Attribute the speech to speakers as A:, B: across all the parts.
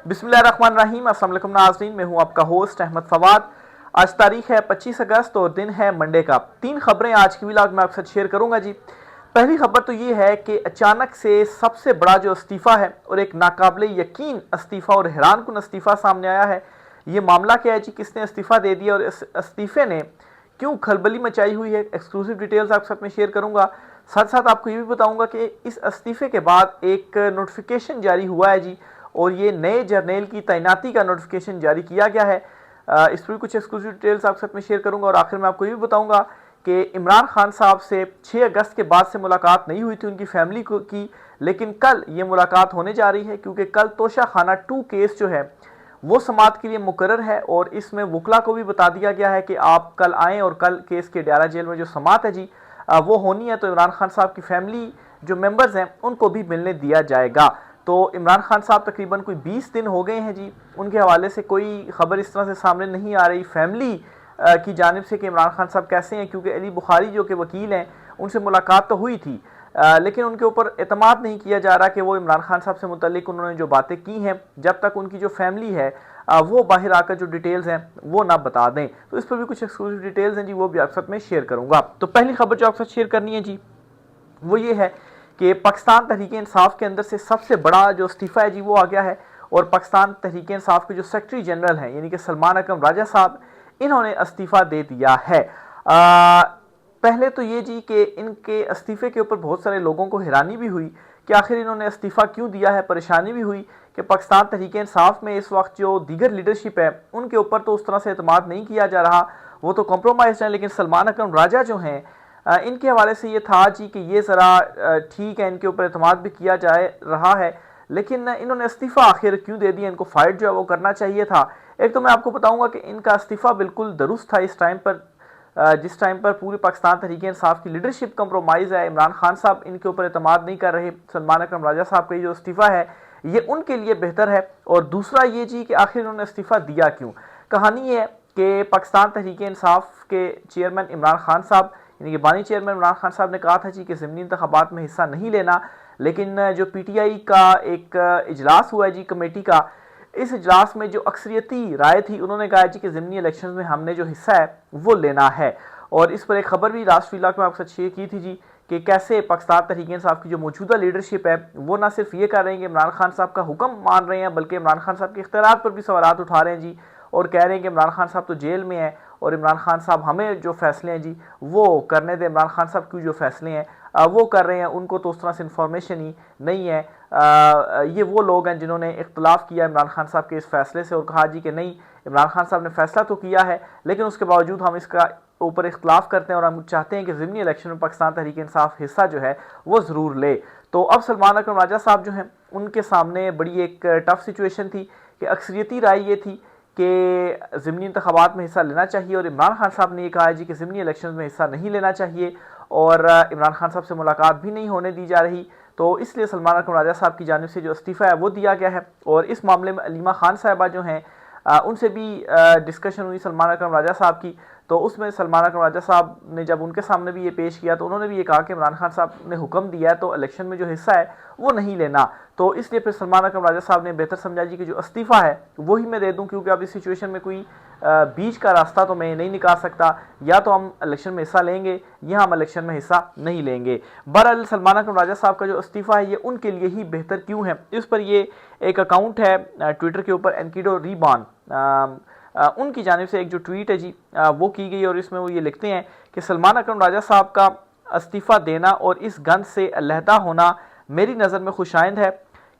A: बिस्मिल्लाहिर्रहमानिर्रहीम। अस्सलाम वालेकुम नाज़रीन, मैं हूं आपका होस्ट अहमद फवाद। आज तारीख है 25 अगस्त और दिन है मंडे का। 3 खबरें आज की व्लॉग में आपके साथ शेयर करूंगा जी। पहली खबर तो ये है कि अचानक से सबसे बड़ा जो इस्तीफ़ा है और एक नाकाबिले यकीन इस्तीफ़ा और हैरान कुन इस्तीफ़ा सामने आया है। ये मामला क्या है जी, किसने इस्तीफ़ा दे दिया और इस इस्तीफ़े ने क्यों खलबली मचाई हुई है। एक्सक्लूसिव डिटेल्स आपके साथ में शेयर करूंगा। साथ साथ आपको ये भी बताऊंगा कि इस इस्तीफे के बाद एक नोटिफिकेशन जारी हुआ है जी, और ये नए जर्नेल की तैनाती का नोटिफिकेशन जारी किया गया है। इस पर भी कुछ एक्सक्लूसिव डिटेल्स आपके साथ में शेयर करूंगा। और आखिर में आपको ये भी बताऊंगा कि इमरान खान साहब से 6 अगस्त के बाद से मुलाकात नहीं हुई थी उनकी फैमिली की, लेकिन कल ये मुलाकात होने जा रही है, क्योंकि कल तोशा खाना 2 केस जो है वो समाअत के लिए मुकर्रर है। और इसमें वकला को भी बता दिया गया है कि आप कल आएँ और कल केस के अडयाला जेल में जो समाअत है जी वो होनी है। तो इमरान खान साहब की फैमिली जो मेंबर्स हैं उनको भी मिलने दिया जाएगा। तो इमरान खान साहब तकरीबन कोई 20 दिन हो गए हैं जी, उनके हवाले से कोई खबर इस तरह से सामने नहीं आ रही फैमिली की जानिब से कि इमरान खान साहब कैसे हैं, क्योंकि अली बुखारी जो कि वकील हैं उनसे मुलाकात तो हुई थी, लेकिन उनके ऊपर एतमाद नहीं किया जा रहा कि वो इमरान खान साहब से मुतल्लिक उन्होंने जो बातें की हैं, जब तक उनकी जो फैमिली है वो बाहर आकर जो डिटेल्स हैं वो ना बता दें। तो इस पर भी कुछ एक्सक्लूसिव डिटेल्स हैं जी, वो भी आपके साथ में शेयर करूंगा। तो पहली खबर जो आपके साथ शेयर करनी है जी, वो ये है कि पाकिस्तान तहरीक इंसाफ के अंदर से सबसे बड़ा जो इस्तीफ़ा है जी वो आ गया है। और पाकिस्तान तहरीक इंसाफ के जो सेक्रेटरी जनरल हैं यानी कि सलमान अकरम राजा साहब, इन्होंने इस्तीफ़ा दे दिया है। पहले तो ये जी कि इनके इस्तीफ़े के ऊपर बहुत सारे लोगों को हैरानी भी हुई कि आखिर इन्होंने इस्तीफ़ा क्यों दिया है। परेशानी भी हुई कि पाकिस्तान तहरीक इंसाफ में इस वक्त जो दीगर लीडरशिप है उनके ऊपर तो उस तरह से एतमाद नहीं किया जा रहा, वो तो कॉम्प्रोमाइज़ हैं। लेकिन सलमान अकरम राजा जो हैं इनके हवाले से ये था जी कि ये ज़रा ठीक है, इनके ऊपर एतमाद भी किया जा रहा है, लेकिन इन्होंने इस्तीफ़ा आखिर क्यों दे दिया। इनको फाइट जो है वो करना चाहिए था। एक तो मैं आपको बताऊंगा कि इनका इस्तीफ़ा बिल्कुल दुरुस्त था इस टाइम पर, जिस टाइम पर पूरे पाकिस्तान तहरीक इंसाफ की लीडरशिप कंप्रोमाइज़ है, इमरान खान साहब इनके ऊपर एतमाद नहीं कर रहे। सलमान अकरम राजा साहब का जो इस्तीफ़ा है ये उनके लिए बेहतर है। और दूसरा ये जी कि आखिर उन्होंने इस्तीफ़ा दिया क्यों। कहानी ये है कि पाकिस्तान तहरीक इंसाफ के चेयरमैन इमरान खान साहब यानी कि बानी चेयरमैन इमरान खान साहब ने कहा था जी कि ज़िमनी इंतखाबात में हिस्सा नहीं लेना, लेकिन जो PTI का एक इजलास हुआ है जी कमेटी का, इस इजलास में जो अक्सरियती राय थी उन्होंने कहा जी कि ज़िमनी इलेक्शन में हमने जो हिस्सा है वो लेना है। और इस पर एक खबर भी लास्ट वीक में आपके साथ शेयर की थी जी कि कैसे पाकिस्तान तहरीक इंसाफ की जो मौजूदा लीडरशिप है वो ना सिर्फ ये कर रहे हैं कि इमरान खान साहब का हुक्म मान रहे हैं, बल्कि इमरान खान साहब के इख्तियार पर भी सवाल उठा रहे हैं जी, और कह रहे हैं कि इमरान खान साहब तो जेल में है और इमरान खान साहब हमें जो फैसले हैं जी वो करने दें। इमरान खान साहब की जो फैसले हैं वो कर रहे हैं, उनको तो उस तरह से इन्फॉर्मेशन ही नहीं है। ये वो लोग हैं जिन्होंने इख्तलाफ किया इमरान खान साहब के इस फैसले से और कहा जी कि नहीं, इमरान खान साहब ने फैसला तो किया है लेकिन उसके बावजूद हम इसका ऊपर इख्तलाफ करते हैं और हम चाहते हैं कि ज़िमनी इलेक्शन में पाकिस्तान तहरीक इंसाफ हिस्सा जो है वो ज़रूर ले। तो अब सलमान अकरम राजा साहब जो हैं उनके सामने बड़ी एक टफ सिचुएशन थी कि अक्सरियती राय ये थी कि ज़िमनी इंतखाबात में हिस्सा लेना चाहिए, और इमरान खान साहब ने यह कहा है जी कि ज़िमनी इलेक्शन में हिस्सा नहीं लेना चाहिए, और इमरान खान साहब से मुलाकात भी नहीं होने दी जा रही। तो इसलिए सलमान अकरम राजा साहब की जानिब से जो इस्तीफ़ा है वो दिया गया है। और इस मामले में अलीमा खान साहिबा जो हैं उनसे भी डिस्कशन हुई सलमान अकरम राजा साहब की। तो उसमें सलमान अकरम राजा साहब ने जब उनके सामने भी ये पेश किया तो उन्होंने भी ये कहा कि इमरान खान साहब ने हुक्म दिया है तो इलेक्शन में जो हिस्सा है वो नहीं लेना। तो इसलिए फिर सलमान अकरम राजा साहब ने बेहतर समझा जी कि जो इस्तीफ़ा है वही मैं दे दूं, क्योंकि अब इस सिचुएशन में कोई बीच का रास्ता तो मैं नहीं निकाल सकता, या तो हम इलेक्शन में हिस्सा लेंगे या हम इलेक्शन में हिस्सा नहीं लेंगे। बहरहाल सलमान अकरम राजा साहब का जो इस्तीफ़ा है ये उनके लिए ही बेहतर क्यों है, इस पर ये एक अकाउंट है ट्विटर के ऊपर एनकीडो रीबान, उनकी जानिब से एक जो ट्वीट है जी वो की गई, और इसमें वो ये लिखते हैं कि सलमान अकरम राजा साहब का इस्तीफ़ा देना और इस गंद से अलहदा होना मेरी नज़र में खुशाइंद है,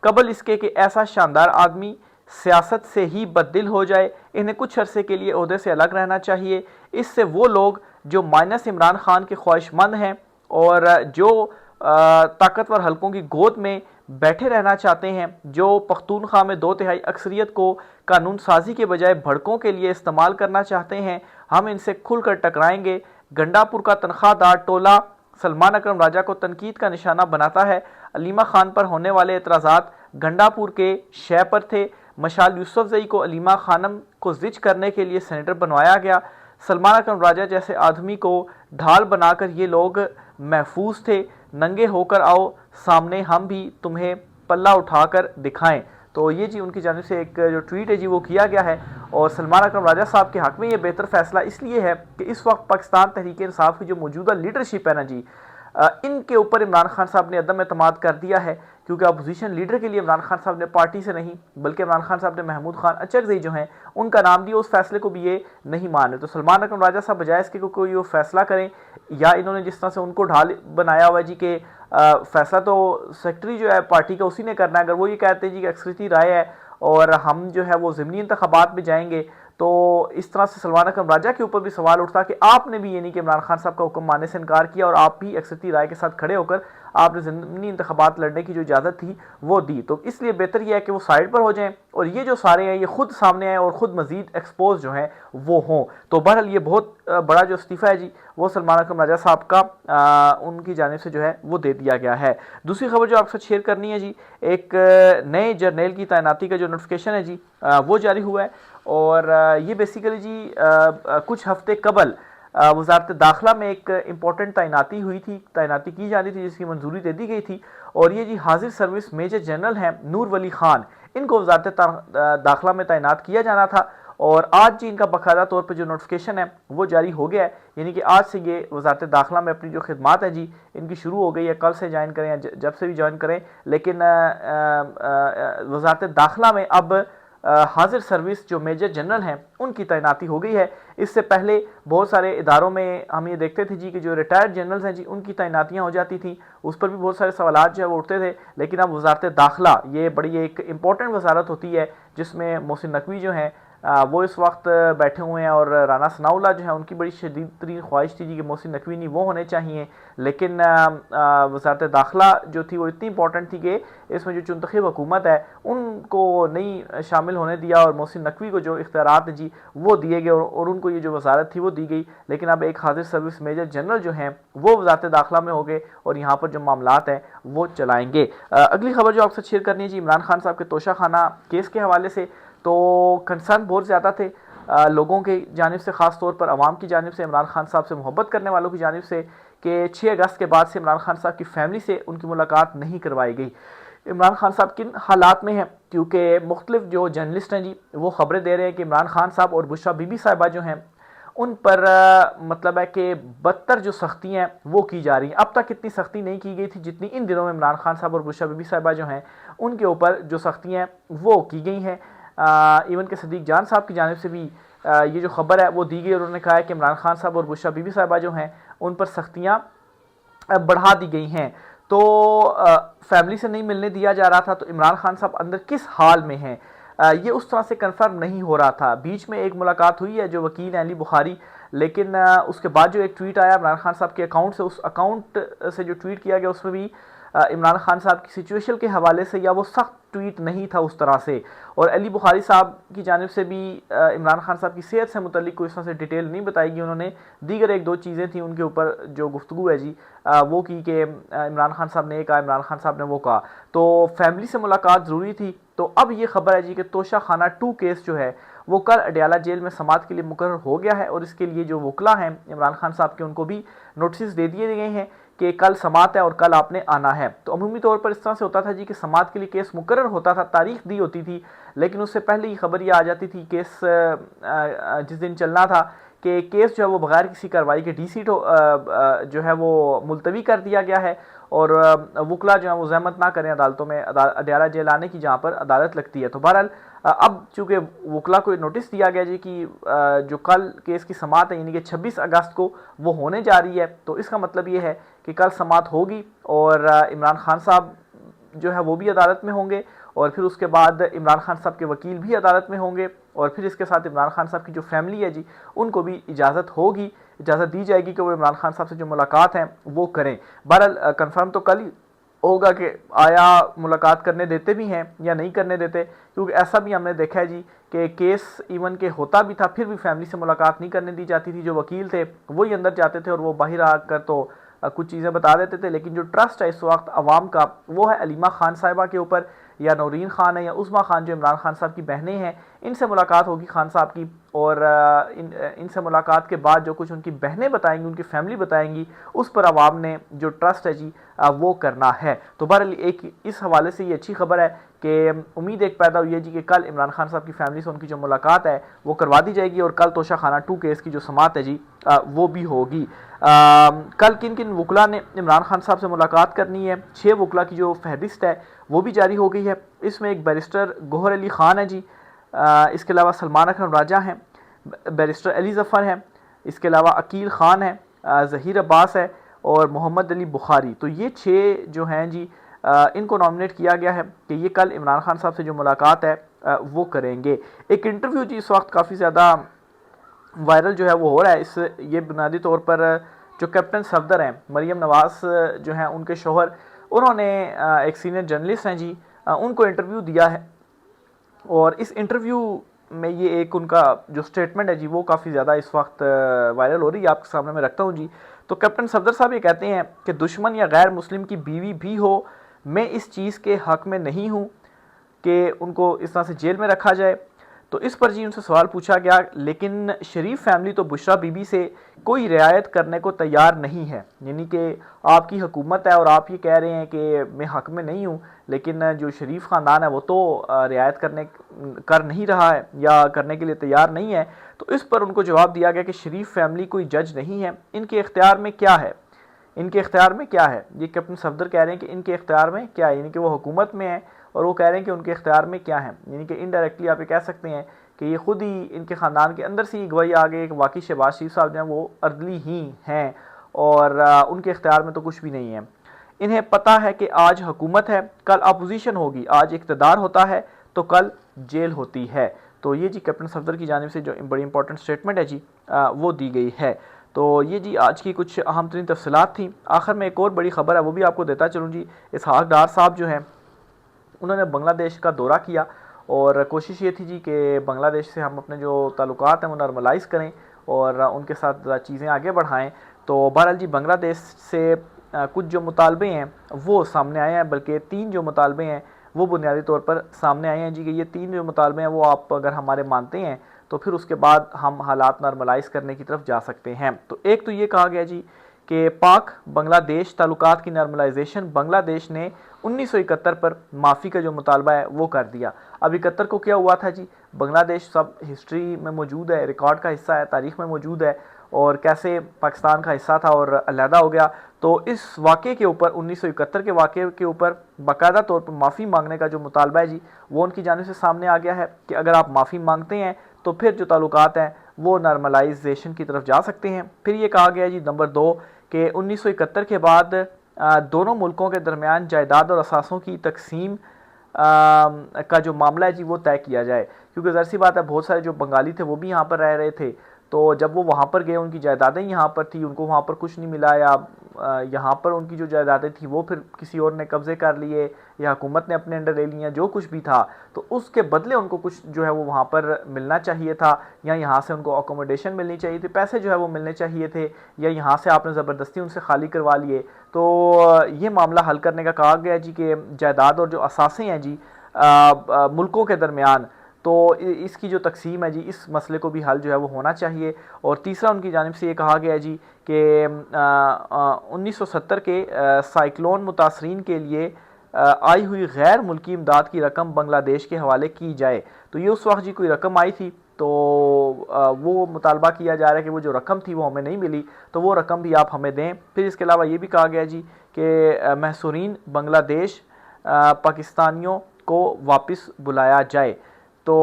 A: कबल इसके कि ऐसा शानदार आदमी सियासत से ही बददिल हो जाए। इन्हें कुछ अरसे के लिए ओहदे से अलग रहना चाहिए। इससे वो लोग जो माइनस इमरान खान के ख्वाहिशमंद हैं और जो ताकतवर हलकों की गोद में बैठे रहना चाहते हैं, जो पख्तूनख्वा में 2/3 अक्सरियत को कानून साजी के बजाय भड़कों के लिए इस्तेमाल करना चाहते हैं, हम इनसे खुलकर टकराएंगे। गंडापुर का तनख्वाहदार टोला सलमान अकरम राजा को तनकीद का निशाना बनाता है। अलीमा खान पर होने वाले एतराज़ात गंडापुर के शय पर थे। मशाल यूसुफजई को अलीमा खानम को जिच करने के लिए सेनेटर बनवाया गया। सलमान अकरम राजा जैसे आदमी को ढाल बनाकर ये लोग महफूज थे। नंगे होकर आओ सामने, हम भी तुम्हें पल्ला उठाकर दिखाएं। तो ये जी उनकी जानिब से एक जो ट्वीट है जी वो किया गया है। और सलमान अकरम राजा साहब के हक़ में ये बेहतर फैसला इसलिए है कि इस वक्त पाकिस्तान तहरीक इंसाफ की जो मौजूदा लीडरशिप है ना जी, इनके ऊपर इमरान खान साहब ने अदम एतमाद कर दिया है, क्योंकि अपोजिशन लीडर के लिए इमरान खान साहब ने पार्टी से नहीं बल्कि इमरान खान साहब ने महमूद खान अचकज़ई जो हैं उनका नाम दिया, उस फैसले को भी ये नहीं माने। तो सलमान अकरम राजा साहब बजाय इसके कोई वो फैसला करें, या इन्होंने जिस तरह से उनको ढाल बनाया हुआ जी कि फैसला तो सेक्रेटरी जो है पार्टी का उसी ने करना है, अगर वो ये कहते हैं जी कि अक्सरियती राय है और हम जो है वो ज़मीनी इंतखाबात में जाएंगे, तो इस तरह से सलमान अकरम राजा के ऊपर भी सवाल उठता कि आपने भी ये नहीं कि इमरान खान साहब का हुक्म मानने से इनकार किया और आप भी अक्सरियती राय के साथ खड़े होकर आपने ज़मीनी इंतखाबात लड़ने की जो इजाज़त थी वो दी। तो इसलिए बेहतर यह है कि वो साइड पर हो जाएं और ये जो सारे हैं ये खुद सामने आए और ख़ुद मज़ीद एक्सपोज जो हैं वो हों। तो बहरहाल ये बहुत बड़ा जो इस्तीफ़ा है जी वो सलमान अकरम राजा साहब का उनकी जानिब से जो है वो दे दिया गया है। दूसरी खबर जो आपके साथ शेयर करनी है जी, एक नए जर्नल की तैनाती का जो नोटिफिकेशन है जी वो जारी हुआ है। और ये बेसिकली जी कुछ हफ्ते कबल वजारत दाखिला में एक इम्पॉर्टेंट तैनाती की जानी थी जिसकी मंजूरी दे दी गई थी। और ये जी हाजिर सर्विस मेजर जनरल हैं नूर वली खान, इनको वजारत दाखिला में तैनात किया जाना था। और आज जी इनका बाकायदा तौर पर जो नोटिफिकेशन है वो जारी हो गया है, यानी कि आज से ये वजारत दाखिला में अपनी जो खिदमात है जी इनकी शुरू हो गई है। कल से ज्वाइन करें या जब से भी ज्वाइन करें, लेकिन वजारत दाखिला में अब हाजिर सर्विस जो मेजर जनरल हैं उनकी तैनाती हो गई है। इससे पहले बहुत सारे इदारों में हम ये देखते थे जी कि जो रिटायर्ड जनरल्स हैं जी उनकी तैनातियाँ हो जाती थी, उस पर भी बहुत सारे सवालात जो है वो उठते थे। लेकिन अब वजारत दाखिला ये बड़ी एक इंपॉर्टेंट वजारत होती है जिसमें मोहसिन नकवी जो हैं वो इस वक्त बैठे हुए हैं और राना सनाउल्लाह जो है उनकी बड़ी शदीद तरीन ख्वाहिश थी जी कि मोहसिन नकवी नहीं वो होने चाहिए। लेकिन वजारत दाखिला जो थी वो इतनी इंपॉर्टेंट थी कि इसमें जो चुनतखब हुकूमत है उनको नहीं शामिल होने दिया और मोहसिन नकवी को जो इख्तियारात जी वो दिए गए और उनको ये जो वजारत थी वो दी गई। लेकिन अब एक हाजिर सर्विस मेजर जनरल जो हैं वो वजारत दाखिला में हो गए और यहाँ पर जो मामलात हैं वो चलाएंगे। अगली खबर जो आपसे शेयर करनी है जी इमरान खान साहब के तोशा खाना केस के हवाले से, तो कंसर्न बहुत ज़्यादा थे लोगों की जानिब से, ख़ास तौर पर आवाम की जानिब से, इमरान खान साहब से मोहब्बत करने वालों की जानिब से, कि 6 अगस्त के बाद से इमरान खान साहब की फैमिली से उनकी मुलाकात नहीं करवाई गई। इमरान खान साहब किन हालात में हैं, क्योंकि मुख्तलिफ जो जर्नलिस्ट हैं जी वो ख़बरें दे रहे हैं कि इमरान खान साहब और बुशरा बीबी साहिबा जो हैं उन पर मतलब है कि बदतर जो सख्तियाँ वो की जा रही हैं। अब तक इतनी सख्ती नहीं की गई थी जितनी इन दिनों में इमरान खान साहब और बुशरा बीबी साहिबा जो हैं उनके ऊपर जो सख्तियाँ वो की गई हैं। इवन के सदीक जान साहब की जानिब से भी ये जो खबर है वो दी गई और उन्होंने कहा है कि इमरान खान साहब और बुशरा बीबी साहिबा जो हैं उन पर सख्तियाँ बढ़ा दी गई हैं। तो फैमिली से नहीं मिलने दिया जा रहा था, तो इमरान खान साहब अंदर किस हाल में हैं ये उस तरह से कंफर्म नहीं हो रहा था। बीच में एक मुलाकात हुई है जो वकील अली बुखारी, लेकिन उसके बाद जो एक ट्वीट आया इमरान खान साहब के अकाउंट से, उस अकाउंट से जो ट्वीट किया गया उसमें भी इमरान खान साहब की सिचुएशन के हवाले से या वो सख्त ट्वीट नहीं था उस तरह से। और अली बुखारी साहब की जानिब से भी इमरान खान साहब की सेहत से मुतल्लिक कोई इस तरह से डिटेल नहीं बताई गई। उन्होंने दीगर एक दो चीज़ें थी उनके ऊपर जो गुफ्तगू है जी वो की कि इमरान खान साहब ने ये कहा, इमरान खान साहब ने वो कहा। तो फैमिली से मुलाकात ज़रूरी थी। तो अब ये खबर है जी कि तोशा खाना 2 केस जो है वो कल अडयाला जेल में समाअत के लिए मुकर्रर हो गया है और इसके लिए जो वकला हैं इमरान खान साहब के उनको भी नोटिस दे दिए गए हैं कि कल समाअत है और कल आपने आना है। तो अमूमी तौर पर इस तरह से होता था जी कि समाअत के लिए केस मुकर्रर होता था, तारीख दी होती थी, लेकिन उससे पहले ही खबर ये आ जाती थी केस जिस दिन चलना था कि केस जो है वो बगैर किसी कार्रवाई के डीसी जो है वो मुलतवी कर दिया गया है और वकला जो है वो जहमत ना करें अदालतों में अडयाला जेल आने की जहाँ पर अदालत लगती है। तो बहरहाल अब चूँकि वकला को नोटिस दिया गया जी कि जो कल केस की समाअत है यानी कि 26 अगस्त को वो होने जा रही है, तो इसका मतलब ये है कि कल समाअत होगी और इमरान खान साहब जो है वो भी अदालत में होंगे और फिर उसके बाद इमरान खान साहब के वकील भी अदालत में होंगे और फिर इसके साथ इमरान खान साहब की जो फैमिली है जी उनको भी इजाज़त दी जाएगी कि वो इमरान खान साहब से जो मुलाकात हैं वो करें। बहरहाल कंफर्म तो कल ही होगा कि आया मुलाकात करने देते भी हैं या नहीं करने देते, क्योंकि ऐसा भी हमने देखा है जी कि केस इवन के होता भी था फिर भी फैमिली से मुलाकात नहीं करने दी जाती थी। जो वकील थे वही अंदर जाते थे और वो बाहर आकर तो कुछ चीज़ें बता देते थे। लेकिन जो ट्रस्ट है इस वक्त आवाम का वो है अलीमा खान साहिबा के ऊपर, या नौरीन खान है या उस्मा खान जो इमरान खान साहब की बहनें हैं, इनसे मुलाकात होगी खान साहब की। और इनसे मुलाकात के बाद जो कुछ उनकी बहनें बताएंगी, उनकी फैमिली बताएंगी, उस पर आवाम ने जो ट्रस्ट है जी वो करना है। तो बहरहाल एक इस हवाले से ये अच्छी खबर है कि उम्मीद एक पैदा हुई है जी कि कल इमरान खान साहब की फैमिली से उनकी जो मुलाकात है वो करवा दी जाएगी और कल तोशा खाना 2 केस की जो समात है जी वो भी होगी। कल किन किन वकला ने इमरान खान साहब से मुलाकात करनी है, 6 वकला की जो फहरिस्त है वो भी जारी हो गई है। इसमें एक बैरिस्टर गोहर अली ख़ान है जी, इसके अलावा सलमान अकरम राजा हैं, बैरिस्टर अली ज़फ़र हैं, इसके अलावा अकील ख़ान है, ज़हीर अब्बास है और मोहम्मद अली बुखारी। तो ये 6 जो हैं जी इनको नॉमिनेट किया गया है कि ये कल इमरान खान साहब से जो मुलाकात है वो करेंगे। एक इंटरव्यू जी इस वक्त काफ़ी ज़्यादा वायरल जो है वो हो रहा है। इस ये बुनियादी तौर पर जो कैप्टन सफदर हैं, मरियम नवाज़ जो हैं उनके शोहर, उन्होंने एक सीनियर जर्नलिस्ट हैं जी उनको इंटरव्यू दिया है और इस इंटरव्यू में ये एक उनका जो स्टेटमेंट है जी वो काफ़ी ज़्यादा इस वक्त वायरल हो रही है, आपके सामने मैं रखता हूँ जी। तो कैप्टन सफदर साहब ये कहते हैं कि दुश्मन या गैर मुस्लिम की बीवी भी हो, मैं इस चीज़ के हक़ में नहीं हूँ कि उनको इस तरह से जेल में रखा जाए। तो इस पर जी उनसे सवाल पूछा गया, लेकिन शरीफ फैमिली तो बुशरा बीबी से कोई रियायत करने को तैयार नहीं है, यानी कि आपकी हुकूमत है और आप ये कह रहे हैं कि मैं हक़ में नहीं हूँ, लेकिन जो शरीफ ख़ानदान है वो तो रियायत कर नहीं रहा है या करने के लिए तैयार नहीं है। तो इस पर उनको जवाब दिया गया कि शरीफ फैमिली कोई जज नहीं है, इनके इख्तियार में क्या है, इनके इख्तियार में क्या है। ये कैप्टन सफदर कह रहे हैं कि इनके इख्तियार में क्या है, यानी कि वो हुकूमत में है और वो कह रहे हैं कि उनके इख्तियार में क्या है, यानी कि इनडायरेक्टली आप ये कह सकते हैं कि ये खुद ही इनके ख़ानदान के अंदर से ही गवाही आ गई कि वाकई शहबाज शरीफ साहब जो हैं वो अर्दली ही हैं और उनके इख्तियार में तो कुछ भी नहीं है। इन्हें पता है कि आज हुकूमत है, कल अपोजिशन होगी, आज इक़्तिदार होता है तो कल जेल होती है। तो ये जी कैप्टन सफदर की जानिब से जो बड़ी इंपॉर्टेंट स्टेटमेंट है जी वो दी गई है। तो ये जी आज की कुछ अहम तरीन तफसीलात थी। आखिर में एक और बड़ी ख़बर है वो भी आपको देता चलूँ जी। इसहाक डार साहब जो हैं उन्होंने बांग्लादेश का दौरा किया और कोशिश ये थी जी कि बांग्लादेश से हम अपने जो ताल्लुकात हैं वो नॉर्मलाइज़ करें और उनके साथ चीज़ें आगे बढ़ाएं। तो बहरहाल जी बांग्लादेश से कुछ जो मुतालबे हैं वो सामने आए हैं, बल्कि 3 जो मुतालबे हैं वो बुनियादी तौर पर सामने आए हैं जी कि ये 3 जो मुतालबे हैं वो आप अगर हमारे मानते हैं तो फिर उसके बाद हम हालात नॉर्मलाइज़ करने की तरफ जा सकते हैं। तो एक तो ये कहा गया जी कि पाक बांग्लादेश ताल्लुकात की नॉर्मलाइजेशन, बांग्लादेश ने 1971 पर माफ़ी का जो मुतालबा है वो कर दिया। अब 71 को क्या हुआ था जी, बांग्लादेश सब हिस्ट्री में मौजूद है, रिकॉर्ड का हिस्सा है, तारीख़ में मौजूद है और कैसे पाकिस्तान का हिस्सा था और अलहदा हो गया। तो इस वाक़े के ऊपर 1971 के वाक़े के ऊपर बाकायदा तौर पर माफ़ी मांगने का जो मुतालबा है जी वो उनकी जानिब से सामने आ गया है कि अगर आप माफ़ी मांगते हैं तो फिर जो ताल्लुकात हैं वो नॉर्मलाइजेशन की तरफ जा सकते हैं। फिर ये कहा गया जी नंबर 2 कि 1971 के बाद दोनों मुल्कों के दरमियान जायदाद और असासों की तकसीम का जो मामला है जी वो तय किया जाए, क्योंकि ज़ाहिर सी बात है बहुत सारे जो बंगाली थे वो भी यहाँ पर रह रहे थे। तो जब वो वहाँ पर गए उनकी जायदादें यहाँ पर थी, उनको वहाँ पर कुछ नहीं मिला या यहाँ पर उनकी जो जायदादें थी वो फिर किसी और ने कब्ज़े कर लिए या हुकूमत ने अपने अंडर ले लिया, जो कुछ भी था, तो उसके बदले उनको कुछ जो है वो वहाँ पर मिलना चाहिए था या यहाँ से उनको अकोमोडेशन मिलनी चाहिए थी, पैसे जो है वो मिलने चाहिए थे या यहाँ से आपने ज़बरदस्ती उनसे खाली करवा लिए। तो ये मामला हल करने का कहा गया जी कि जायदाद और जो असासे हैं जी मुल्कों के दरमियान, तो इसकी जो तकसीम है जी इस मसले को भी हल जो है वो होना चाहिए। और तीसरा उनकी जानिब से ये कहा गया जी कि 1970 के साइक्लोन मुतासरीन के लिए आई हुई गैर मुल्की इमदाद की रकम बांग्लादेश के हवाले की जाए। तो ये उस वक्त जी कोई रकम आई थी तो वो मुतालबा किया जा रहा है कि वो जो रकम थी वो हमें नहीं मिली, तो वो रकम भी आप हमें दें। फिर इसके अलावा ये भी कहा गया जी कि महसूरीन बांग्लादेश पाकिस्तानियों को वापस बुलाया जाए। तो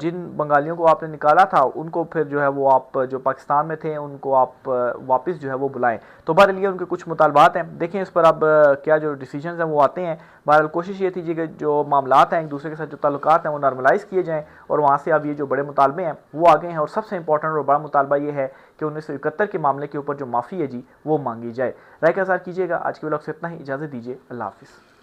A: जिन बंगालियों को आपने निकाला था उनको फिर जो है वो आप जो पाकिस्तान में थे उनको आप वापस जो है वो बुलाएं। तो बहरहाल ये उनके कुछ मुतालबात हैं, देखें इस पर अब क्या जो डिसीजंस हैं वो आते हैं। बहरहाल कोशिश ये थी जी कि जो मामलात हैं एक दूसरे के साथ जो ताल्लुकात हैं वो नॉर्मलाइज़ किए जाएँ और वहाँ से अब ये जो बड़े मुतालबे हैं वो आ गए हैं। और सबसे इंपॉर्टेंट और बड़ा मुतालबा ये है कि 1971 के मामले के ऊपर जो माफ़ी है जी वो मांगी जाए। राय का इज़हार कीजिएगा। आज के व्लॉग से इतना ही, इजाज़त दीजिए, अल्लाह हाफ़िज़।